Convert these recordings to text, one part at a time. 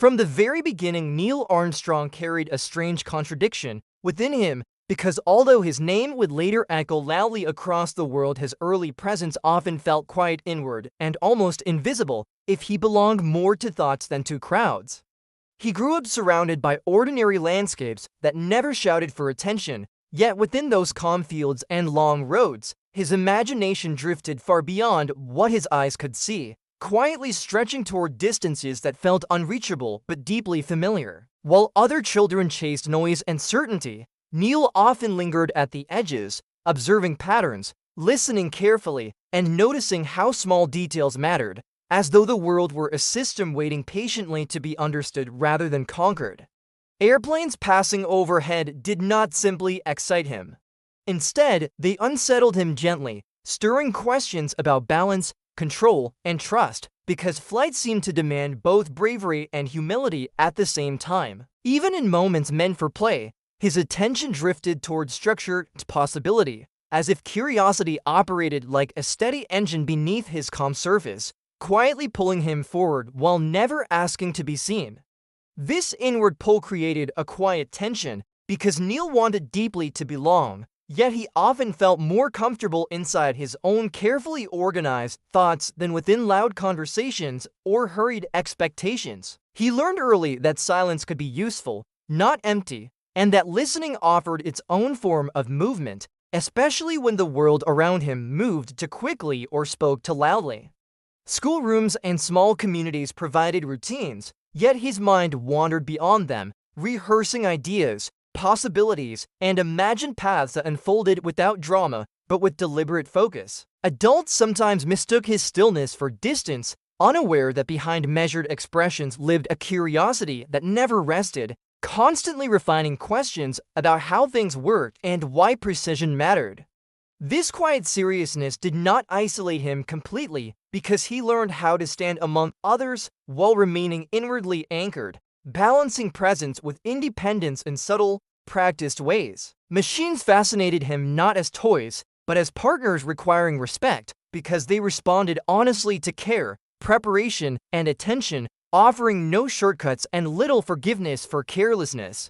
From the very beginning, Neil Armstrong carried a strange contradiction within him because although his name would later echo loudly across the world, his early presence often felt quiet, inward, and almost invisible if he belonged more to thoughts than to crowds. He grew up surrounded by ordinary landscapes that never shouted for attention, yet within those calm fields and long roads, his imagination drifted far beyond what his eyes could see, quietly stretching toward distances that felt unreachable but deeply familiar. While other children chased noise and certainty, Neil often lingered at the edges, observing patterns, listening carefully, and noticing how small details mattered, as though the world were a system waiting patiently to be understood rather than conquered. Airplanes passing overhead did not simply excite him. Instead, they unsettled him gently, stirring questions about balance, control, and trust, because flight seemed to demand both bravery and humility at the same time. Even in moments meant for play, his attention drifted toward structure and possibility, as if curiosity operated like a steady engine beneath his calm surface, quietly pulling him forward while never asking to be seen. This inward pull created a quiet tension because Neil wanted deeply to belong, yet he often felt more comfortable inside his own carefully organized thoughts than within loud conversations or hurried expectations. He learned early that silence could be useful, not empty, and that listening offered its own form of movement, especially when the world around him moved too quickly or spoke too loudly. Schoolrooms and small communities provided routines, yet his mind wandered beyond them, rehearsing ideas, possibilities, and imagined paths that unfolded without drama, but with deliberate focus. Adults sometimes mistook his stillness for distance, unaware that behind measured expressions lived a curiosity that never rested, constantly refining questions about how things worked and why precision mattered. This quiet seriousness did not isolate him completely because he learned how to stand among others while remaining inwardly anchored, balancing presence with independence in subtle, practiced ways. Machines fascinated him not as toys, but as partners requiring respect because they responded honestly to care, preparation, and attention, offering no shortcuts and little forgiveness for carelessness.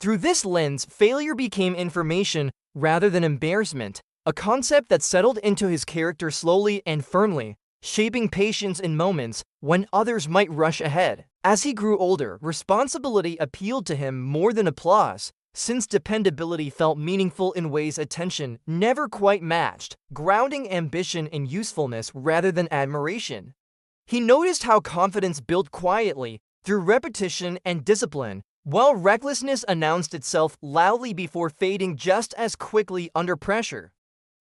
Through this lens, failure became information rather than embarrassment, a concept that settled into his character slowly and firmly, shaping patience in moments when others might rush ahead. As he grew older, responsibility appealed to him more than applause, since dependability felt meaningful in ways attention never quite matched, grounding ambition in usefulness rather than admiration. He noticed how confidence built quietly through repetition and discipline, while recklessness announced itself loudly before fading just as quickly under pressure.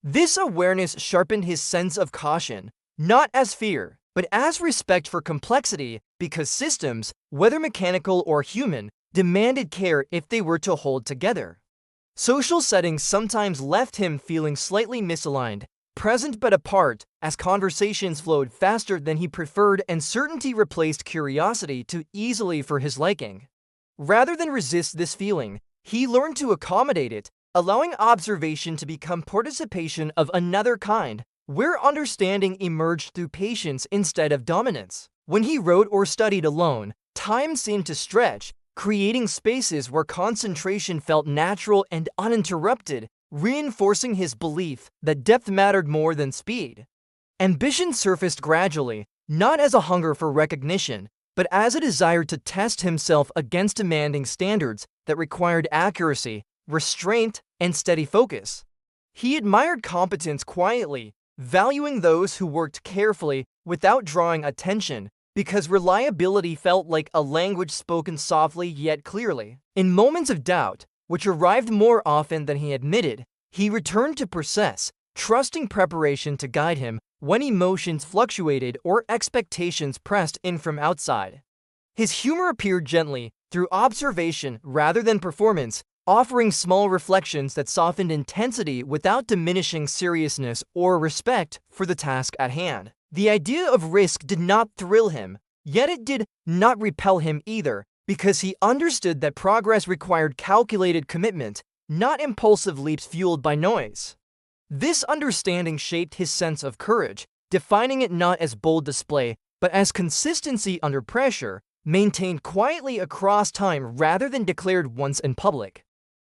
This awareness sharpened his sense of caution, not as fear, but as respect for complexity, because systems, whether mechanical or human, demanded care if they were to hold together. Social settings sometimes left him feeling slightly misaligned, present but apart, as conversations flowed faster than he preferred and certainty replaced curiosity too easily for his liking. Rather than resist this feeling, he learned to accommodate it, allowing observation to become participation of another kind, where understanding emerged through patience instead of dominance. When he wrote or studied alone, time seemed to stretch, creating spaces where concentration felt natural and uninterrupted, reinforcing his belief that depth mattered more than speed. Ambition surfaced gradually, not as a hunger for recognition, but as a desire to test himself against demanding standards that required accuracy, restraint, and steady focus. He admired competence quietly, valuing those who worked carefully without drawing attention, because reliability felt like a language spoken softly yet clearly. In moments of doubt, which arrived more often than he admitted, he returned to process, trusting preparation to guide him when emotions fluctuated or expectations pressed in from outside. His humor appeared gently, through observation rather than performance, offering small reflections that softened intensity without diminishing seriousness or respect for the task at hand. The idea of risk did not thrill him, yet it did not repel him either, because he understood that progress required calculated commitment, not impulsive leaps fueled by noise. This understanding shaped his sense of courage, defining it not as bold display, but as consistency under pressure, maintained quietly across time rather than declared once in public.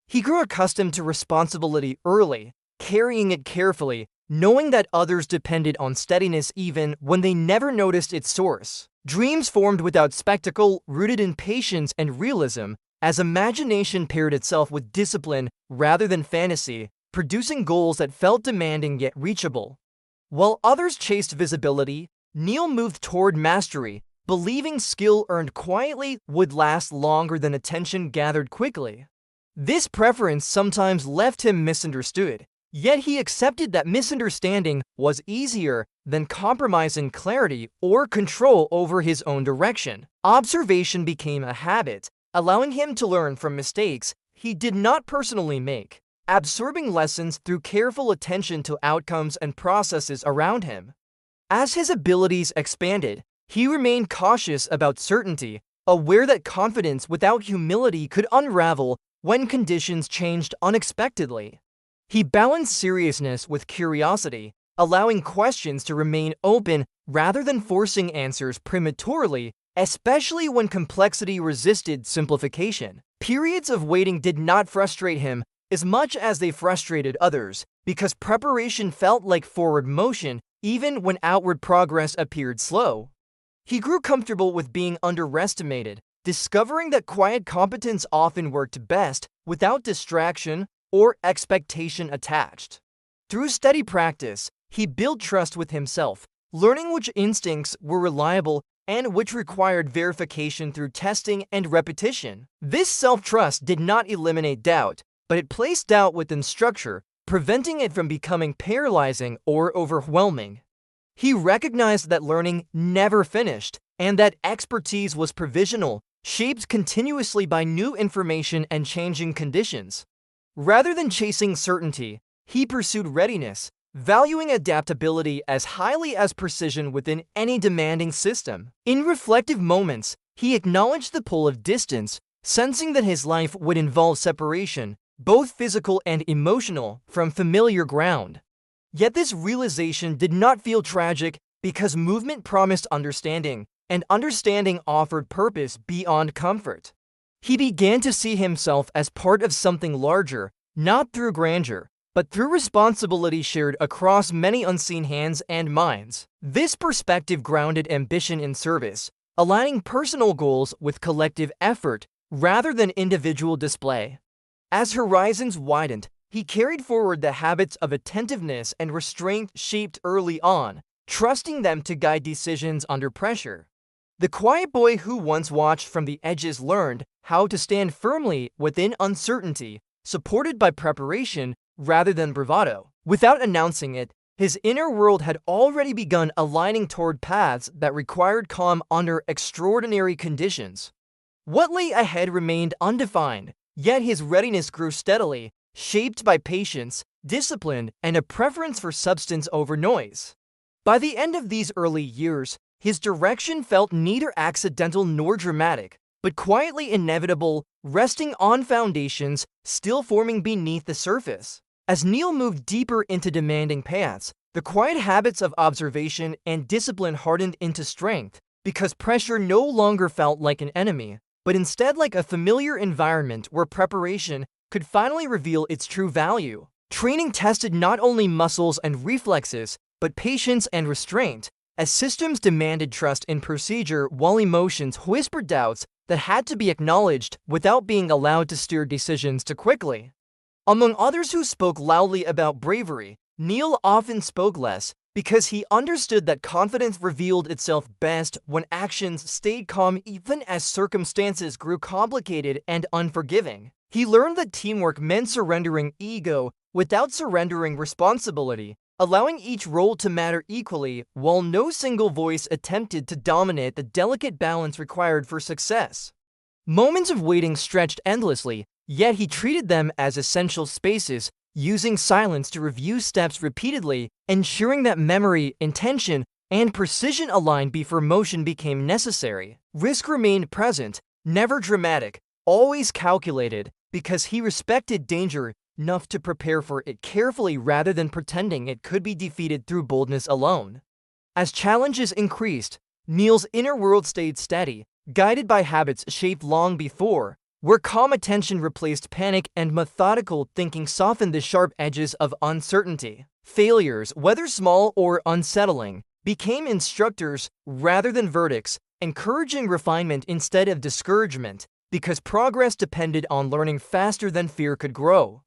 He grew accustomed to responsibility early, carrying it carefully, knowing that others depended on steadiness even when they never noticed its source. Dreams formed without spectacle, rooted in patience and realism, as imagination paired itself with discipline rather than fantasy, producing goals that felt demanding yet reachable. While others chased visibility, Neil moved toward mastery, believing skill earned quietly would last longer than attention gathered quickly. This preference sometimes left him misunderstood, yet he accepted that misunderstanding was easier than compromising clarity or control over his own direction. Observation became a habit, allowing him to learn from mistakes he did not personally make, absorbing lessons through careful attention to outcomes and processes around him. As his abilities expanded, he remained cautious about certainty, aware that confidence without humility could unravel when conditions changed unexpectedly. He balanced seriousness with curiosity, allowing questions to remain open rather than forcing answers prematurely, especially when complexity resisted simplification. Periods of waiting did not frustrate him as much as they frustrated others, because preparation felt like forward motion even when outward progress appeared slow. He grew comfortable with being underestimated, discovering that quiet competence often worked best without distraction or expectation attached. Through steady practice, he built trust with himself, learning which instincts were reliable and which required verification through testing and repetition. This self-trust did not eliminate doubt, but it placed doubt within structure, preventing it from becoming paralyzing or overwhelming. He recognized that learning never finished, and that expertise was provisional, shaped continuously by new information and changing conditions. Rather than chasing certainty, he pursued readiness, valuing adaptability as highly as precision within any demanding system. In reflective moments, he acknowledged the pull of distance, sensing that his life would involve separation, both physical and emotional, from familiar ground. Yet this realization did not feel tragic because movement promised understanding, and understanding offered purpose beyond comfort. He began to see himself as part of something larger, not through grandeur, but through responsibility shared across many unseen hands and minds. This perspective grounded ambition in service, aligning personal goals with collective effort rather than individual display. As horizons widened, he carried forward the habits of attentiveness and restraint shaped early on, trusting them to guide decisions under pressure. The quiet boy who once watched from the edges learned how to stand firmly within uncertainty, supported by preparation rather than bravado. Without announcing it, his inner world had already begun aligning toward paths that required calm under extraordinary conditions. What lay ahead remained undefined, yet his readiness grew steadily, shaped by patience, discipline, and a preference for substance over noise. By the end of these early years, his direction felt neither accidental nor dramatic, but quietly inevitable, resting on foundations still forming beneath the surface. As Neil moved deeper into demanding paths, the quiet habits of observation and discipline hardened into strength, because pressure no longer felt like an enemy, but instead like a familiar environment where preparation could finally reveal its true value. Training tested not only muscles and reflexes, but patience and restraint, as systems demanded trust in procedure while emotions whispered doubts that had to be acknowledged without being allowed to steer decisions too quickly. Among others who spoke loudly about bravery, Neil often spoke less, because he understood that confidence revealed itself best when actions stayed calm even as circumstances grew complicated and unforgiving. He learned that teamwork meant surrendering ego without surrendering responsibility, allowing each role to matter equally while no single voice attempted to dominate the delicate balance required for success. Moments of waiting stretched endlessly, yet he treated them as essential spaces, using silence to review steps repeatedly, ensuring that memory, intention, and precision aligned before motion became necessary. Risk remained present, never dramatic, always calculated, because he respected danger enough to prepare for it carefully rather than pretending it could be defeated through boldness alone. As challenges increased, Neil's inner world stayed steady, guided by habits shaped long before, where calm attention replaced panic and methodical thinking softened the sharp edges of uncertainty. Failures, whether small or unsettling, became instructors rather than verdicts, encouraging refinement instead of discouragement, because progress depended on learning faster than fear could grow.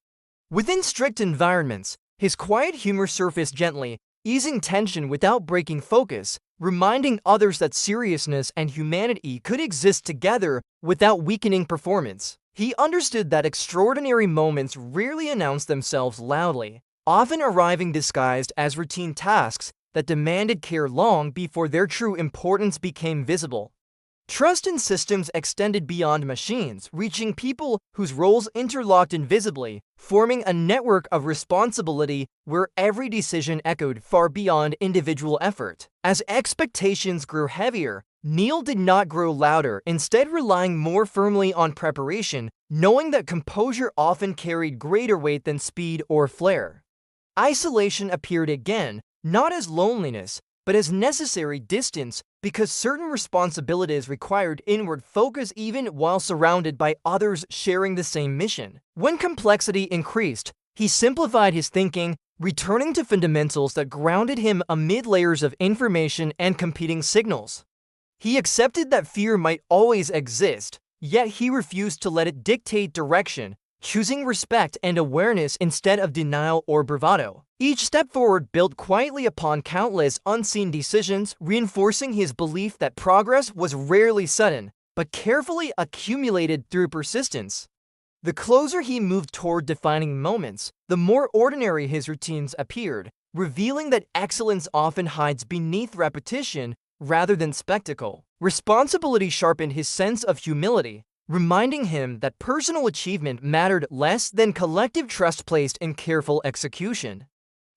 Within strict environments, his quiet humor surfaced gently, easing tension without breaking focus, reminding others that seriousness and humanity could exist together without weakening performance. He understood that extraordinary moments rarely announce themselves loudly, often arriving disguised as routine tasks that demanded care long before their true importance became visible. Trust in systems extended beyond machines, reaching people whose roles interlocked invisibly, forming a network of responsibility where every decision echoed far beyond individual effort. As expectations grew heavier, Neil did not grow louder, instead relying more firmly on preparation, knowing that composure often carried greater weight than speed or flair. Isolation appeared again, not as loneliness, but as necessary distance, because certain responsibilities required inward focus even while surrounded by others sharing the same mission. When complexity increased, he simplified his thinking, returning to fundamentals that grounded him amid layers of information and competing signals. He accepted that fear might always exist, yet he refused to let it dictate direction, choosing respect and awareness instead of denial or bravado. Each step forward built quietly upon countless unseen decisions, reinforcing his belief that progress was rarely sudden, but carefully accumulated through persistence. The closer he moved toward defining moments, the more ordinary his routines appeared, revealing that excellence often hides beneath repetition rather than spectacle. Responsibility sharpened his sense of humility, reminding him that personal achievement mattered less than collective trust placed in careful execution.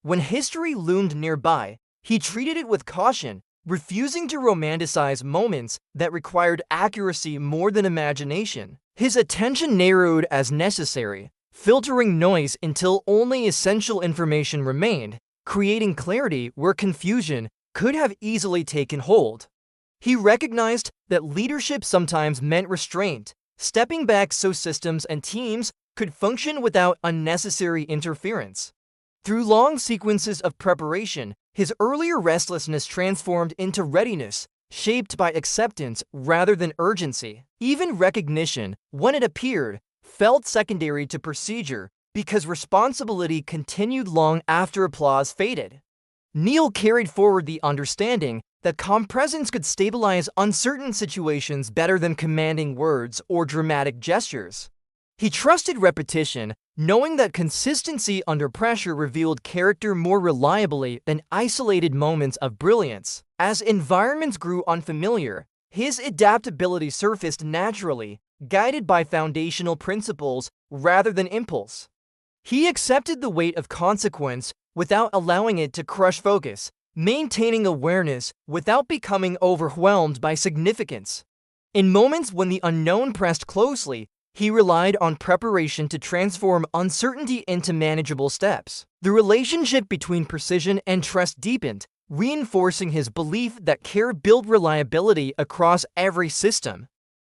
When history loomed nearby, he treated it with caution, refusing to romanticize moments that required accuracy more than imagination. His attention narrowed as necessary, filtering noise until only essential information remained, creating clarity where confusion could have easily taken hold. He recognized that leadership sometimes meant restraint, stepping back so systems and teams could function without unnecessary interference. Through long sequences of preparation, his earlier restlessness transformed into readiness, shaped by acceptance rather than urgency. Even recognition, when it appeared, felt secondary to procedure because responsibility continued long after applause faded. Neil carried forward the understanding that calm presence could stabilize uncertain situations better than commanding words or dramatic gestures. He trusted repetition, knowing that consistency under pressure revealed character more reliably than isolated moments of brilliance. As environments grew unfamiliar, his adaptability surfaced naturally, guided by foundational principles rather than impulse. He accepted the weight of consequence without allowing it to crush focus, maintaining awareness without becoming overwhelmed by significance. In moments when the unknown pressed closely, he relied on preparation to transform uncertainty into manageable steps. The relationship between precision and trust deepened, reinforcing his belief that care built reliability across every system.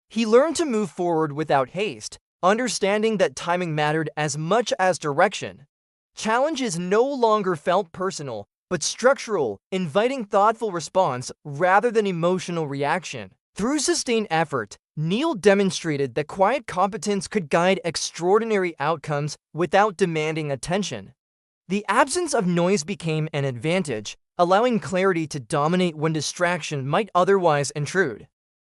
He learned to move forward without haste, understanding that timing mattered as much as direction. Challenges no longer felt personal, but structural, inviting thoughtful response rather than emotional reaction. Through sustained effort, Neil demonstrated that quiet competence could guide extraordinary outcomes without demanding attention. The absence of noise became an advantage, allowing clarity to dominate when distraction might otherwise intrude.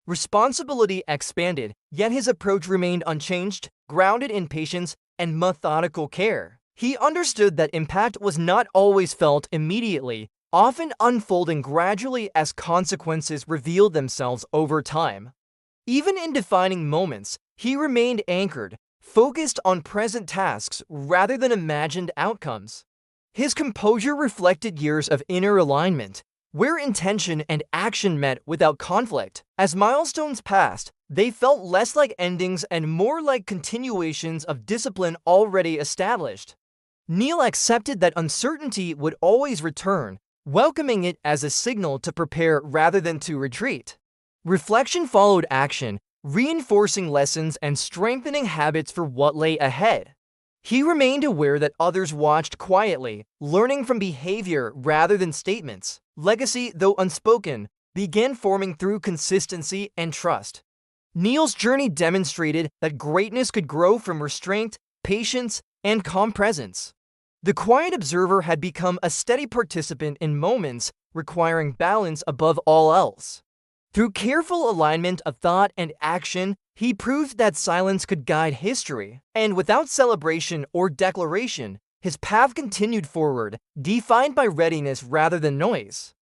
Responsibility expanded, yet his approach remained unchanged, grounded in patience and methodical care. He understood that impact was not always felt immediately, often unfolding gradually as consequences revealed themselves over time. Even in defining moments, he remained anchored, focused on present tasks rather than imagined outcomes. His composure reflected years of inner alignment, where intention and action met without conflict. As milestones passed, they felt less like endings and more like continuations of discipline already established. Neil accepted that uncertainty would always return, welcoming it as a signal to prepare rather than to retreat. Reflection followed action, reinforcing lessons and strengthening habits for what lay ahead. He remained aware that others watched quietly, learning from behavior rather than statements. Legacy, though unspoken, began forming through consistency and trust. Neil's journey demonstrated that greatness could grow from restraint, patience, and calm presence. The quiet observer had become a steady participant in moments requiring balance above all else. Through careful alignment of thought and action, he proved that silence could guide history, and without celebration or declaration, his path continued forward, defined by readiness rather than noise.